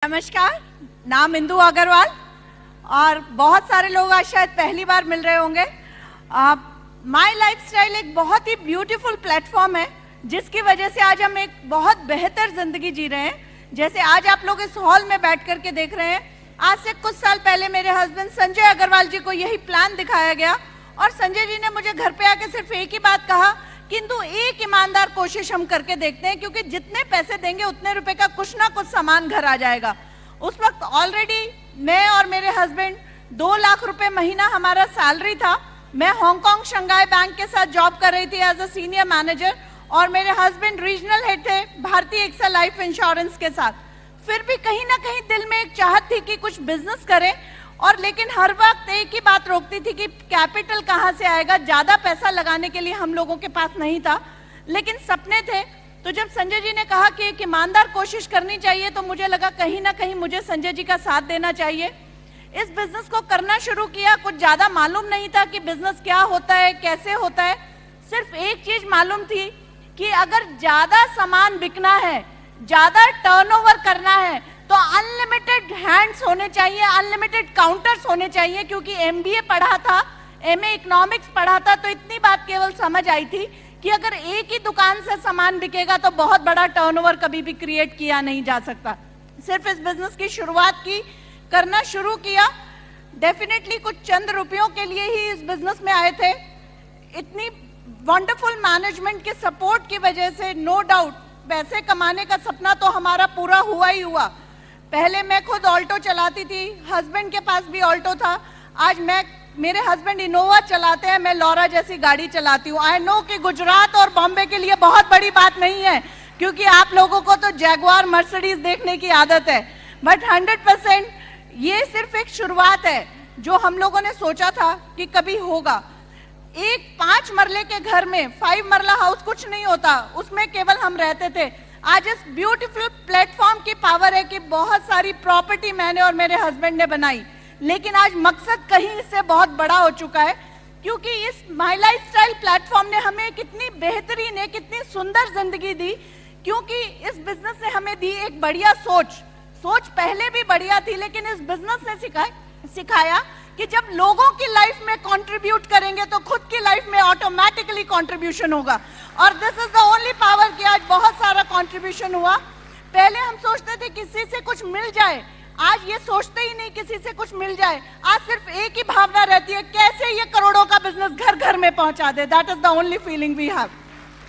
नमस्कार, नाम इंदु अग्रवाल और बहुत सारे लोग आज शायद पहली बार मिल रहे होंगे। माई लाइफस्टाइल एक बहुत ही ब्यूटीफुल प्लेटफॉर्म है जिसकी वजह से आज हम एक बहुत बेहतर जिंदगी जी रहे हैं। जैसे आज आप लोग इस हॉल में बैठ करके देख रहे हैं, आज से कुछ साल पहले मेरे हस्बैंड संजय अग्रवाल जी को यही प्लान दिखाया गया और संजय जी ने मुझे घर पे आके सिर्फ एक ही बात कहा, किंतु एक ईमानदार कोशिश हम करके देखते हैं क्योंकि जितने पैसे देंगे उतने रुपए का कुछ ना कुछ सामान घर आ जाएगा। उस वक्त ऑलरेडी मैं और मेरे हस्बैंड 2 लाख रुपए महीना हमारा सैलरी था। मैं हांगकांग शंघाई बैंक के साथ जॉब कर रही थी एज अ सीनियर मैनेजर और मेरे हस्बैंड रीजनल हेड थे भारतीय एक्सल लाइफ इंश्योरेंस के साथ। फिर भी कहीं ना कहीं दिल में एक चाहत थी कि कुछ बिजनेस करें और लेकिन हर वक्त एक ही बात रोकती थी कि कैपिटल कहाँ से आएगा। ज्यादा पैसा लगाने के लिए हम लोगों के पास नहीं था, लेकिन सपने थे। तो जब संजय जी ने कहा कि एक ईमानदार कोशिश करनी चाहिए तो मुझे लगा कहीं ना कहीं मुझे संजय जी का साथ देना चाहिए। इस बिजनेस को करना शुरू किया। कुछ ज्यादा मालूम नहीं था कि बिजनेस क्या होता है, कैसे होता है। सिर्फ एक चीज मालूम थी कि अगर ज्यादा सामान बिकना है, ज्यादा टर्नओवर करना है तो अनलिमिटेड हैंड्स होने चाहिए, अनलिमिटेड काउंटर्स होने चाहिए। क्योंकि एमबीए पढ़ा था, एमए इकोनॉमिक्स पढ़ा था, तो इतनी बात केवल समझ आई थी कि अगर एक ही दुकान से सामान बिकेगा तो बहुत बड़ा टर्नओवर कभी भी क्रिएट किया नहीं जा सकता। सिर्फ इस बिजनेस की शुरुआत की, करना शुरू किया। डेफिनेटली कुछ चंद रुपयों के लिए ही इस बिजनेस में आए थे। इतनी वंडरफुल मैनेजमेंट के सपोर्ट की वजह से नो डाउट पैसे कमाने का सपना तो हमारा पूरा हुआ ही हुआ। पहले मैं खुद ऑल्टो चलाती थी, हस्बैंड के पास भी ऑल्टो था। आज मेरे हस्बैंड इनोवा चलाते हैं, मैं लॉरा जैसी गाड़ी चलाती हूँ। आई नो कि गुजरात और बॉम्बे के लिए बहुत बड़ी बात नहीं है क्योंकि आप लोगों को तो जैगुआर मर्सिडीज देखने की आदत है, बट 100% ये सिर्फ एक शुरुआत है जो हम लोगों ने सोचा था कि कभी होगा। एक 5 मरले के घर में 5 मरला हाउस कुछ नहीं होता, उसमें केवल हम रहते थे। आज इस ब्यूटीफुल प्लेटफॉर्म की पावर है कि बहुत सारी प्रॉपर्टी मैंने और मेरे हस्बैंड ने बनाई, लेकिन आज मकसद कहीं इससे बहुत बड़ा हो चुका है क्योंकि इस माई लाइफस्टाइल प्लेटफॉर्म ने हमें कितनी बेहतरीन, एक कितनी सुंदर जिंदगी दी। क्योंकि इस बिजनेस ने हमें दी एक बढ़िया सोच पहले भी बढ़िया थी, लेकिन इस बिजनेस ने सिखाया कि जब लोगों की लाइफ में कंट्रीब्यूट करेंगे तो खुद की लाइफ में ऑटोमेटिकली कंट्रीब्यूशन होगा। और this is the only power कि आज बहुत सारा कंट्रीब्यूशन हुआ। पहले हम सोचते थे किसी से कुछ मिल जाए, आज ये सोचते ही नहीं किसी से कुछ मिल जाए। आज सिर्फ एक ही भावना रहती है, कैसे ये करोड़ों का बिजनेस घर घर में पहुंचा दे। That is the only feeling we have.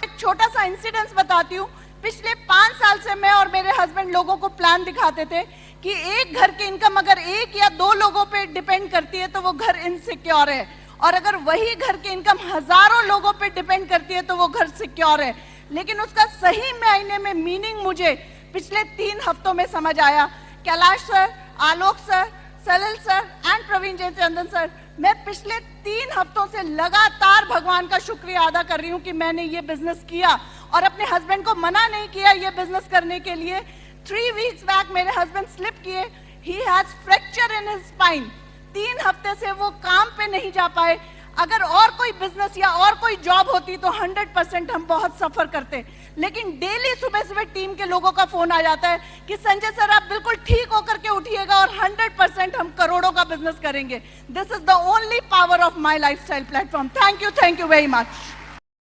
एक छोटा सा इंसिडेंस बताती हूँ। पिछले 5 साल से मैं और मेरे हस्बैंड लोगों को प्लान दिखाते थे कि एक घर की इनकम अगर 1 या 2 लोगों पे डिपेंड करती है तो वो घर इनसिक्योर है, और अगर वही घर की इनकम हजारों लोगों पे डिपेंड करती है तो वो घर सिक्योर है। लेकिन उसका सही मायने में मीनिंग मुझे पिछले 3 हफ्तों में समझ आया। Kailash sir, Alok sir, Salil sir and Praveen Jayachandan sir, मैं पिछले 3 हफ्तों से लगातार भगवान का शुक्रिया अदा कर रही हूँ कि मैंने ये बिजनेस किया और अपने हस्बैंड को मना नहीं किया ये बिजनेस करने के लिए। 3 वीक्स बैक मेरे हस्बैंड स्लिप किए, he has fracture in his spine. 3 हफ्ते से वो काम पे नहीं जा पाए। अगर और कोई बिजनेस या और कोई जॉब होती तो 100% हम बहुत सफर करते, लेकिन डेली सुबह सुबह टीम के लोगों का फोन आ जाता है कि संजय सर आप बिल्कुल ठीक होकर के उठिएगा और 100% हम करोड़ों का बिजनेस करेंगे। This is the only power of my lifestyle platform. Thank you very much.